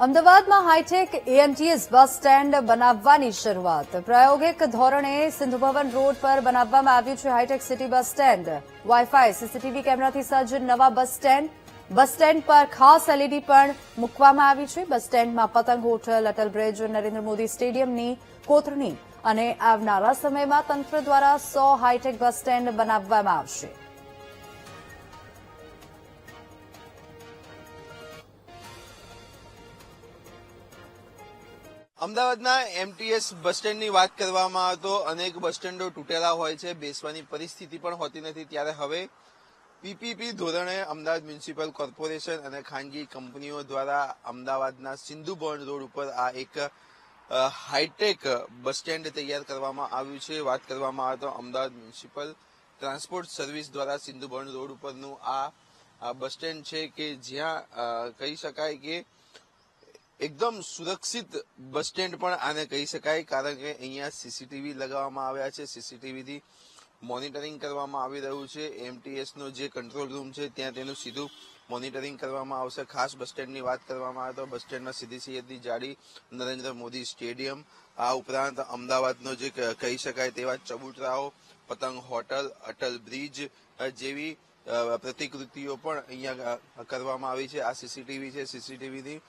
અમદાવાદમાં high tech AMTS bus stand બનાવવાની શરૂઆત પ્રાયોગિક ધોરણે સિંધુ ભવન રોડ પર બનાવવામાં આવ્યું છે high tech city bus stand wifi CCTV કેમેરાથી સજ્જ નવા બસ સ્ટેન્ડ પર ખાસ એલઈડી પણ મૂકવામાં આવી છે બસ સ્ટેન્ડમાં પતંગ હોટલ અટલ બ્રિજ નરેન્દ્ર મોદી સ્ટેડિયમની કોતરણી અને આવનારા સમયમાં તંત્ર દ્વારા 100 હાઈટેક બસ સ્ટેન્ડ બનાવવામાં આવશે। અમદાવાદના એમટીએસ બસ સ્ટેન્ડની વાત કરવામાં આવે તો અનેક બસ સ્ટેન્ડો તૂટેલા હોય છે, બેસવાની પરિસ્થિતિ પણ હોતી નથી। ત્યારે હવે પીપીપી ધોરણે અમદાવાદ મ્યુનિસિપલ કોર્પોરેશન અને ખાનગી કંપનીઓ દ્વારા અમદાવાદના સિંધુ ભવન રોડ ઉપર આ એક હાઈટેક બસ સ્ટેન્ડ તૈયાર કરવામાં આવ્યું છે। વાત કરવામાં આવે તો અમદાવાદ મ્યુનિસિપલ ટ્રાન્સપોર્ટ સર્વિસ દ્વારા સિંધુ ભવન રોડ ઉપરનું આ બસ સ્ટેન્ડ છે કે જ્યાં કહી શકાય કે એકદમ સુરક્ષિત બસ સ્ટેન્ડ પણ આને કહી શકાય, કારણ કે અહીંયા સીસીટીવી લગાવવામાં આવ્યા છે। સીસીટીવીથી મોનિટરિંગ કરવામાં આવી રહ્યું છે। એમટીએસ નો જે કંટ્રોલ રૂમ છે ત્યાં તેનું સીધું મોનિટરિંગ કરવામાં આવશે। ખાસ બસ સ્ટેન્ડની વાત કરવામાં આવે તો બસ સ્ટેન્ડમાં સીધી સૈયદની જાળી, નરેન્દ્ર મોદી સ્ટેડિયમ, આ ઉપરાંત અમદાવાદનો જે કહી શકાય તેવા ચબૂતરાઓ, પતંગ હોટલ, અટલ બ્રિજ જેવી પ્રતિકૃતિઓ પણ અહીંયા કરવામાં આવી છે। આ સીસીટીવી છે, સીસીટીવીથી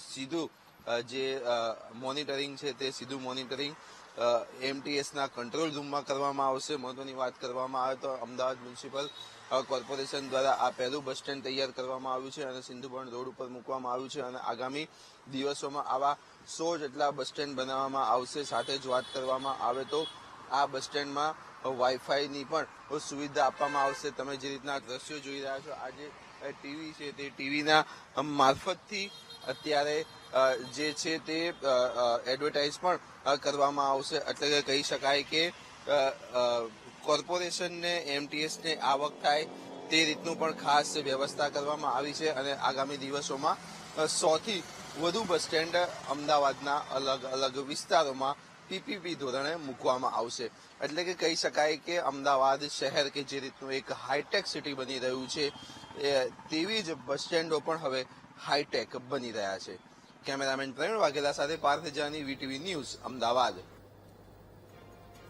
સીધું જે મોનિટરિંગ છે તે સીધું મોનિટરિંગ એમટીએસના કંટ્રોલ રૂમમાં કરવામાં આવશે। મહત્વની વાત કરવામાં આવે તો અમદાવાદ મ્યુનિસિપલ કોર્પોરેશન દ્વારા આ પહેલું બસ સ્ટેન્ડ તૈયાર કરવામાં આવ્યું છે અને સિંધુ ભવન રોડ ઉપર મૂકવામાં આવ્યું છે અને આગામી દિવસોમાં આવા 100 જેટલા બસ સ્ટેન્ડ બનાવવામાં આવશે। સાથે જ વાત કરવામાં આવે તો આ બસ સ્ટેન્ડમાં વાઈફાઈની પણ સુવિધા આપવામાં આવશે। તમે જે રીતના દ્રશ્યો જોઈ રહ્યા છો, આ જે ટીવી છે તે ટીવીના મારફતથી અત્યારે જે છે તે એડવર્ટાઇઝ પણ કરવામાં આવશે। એટલે કે કહી શકાય કે કોર્પોરેશનને એમટીએસને આવક થાય તે રીતનું પણ ખાસ વ્યવસ્થા કરવામાં આવી છે અને આગામી દિવસોમાં 100 થી વધુ બસ સ્ટેન્ડ અમદાવાદના અલગ અલગ વિસ્તારોમાં પીપીપી ધોરણે મૂકવામાં આવશે। એટલે કે કહી શકાય કે અમદાવાદ શહેર કે જે રીતનું એક હાઈટેક સિટી બની રહ્યું છે તેવી જ બસ સ્ટેન્ડો પણ હવે હાઈટેક બની રહ્યા છે। કેમેરામેન પ્રવીણ વાઘેલા સાથે પાર્થ જાની, વીટીવી ન્યૂઝ, અમદાવાદ।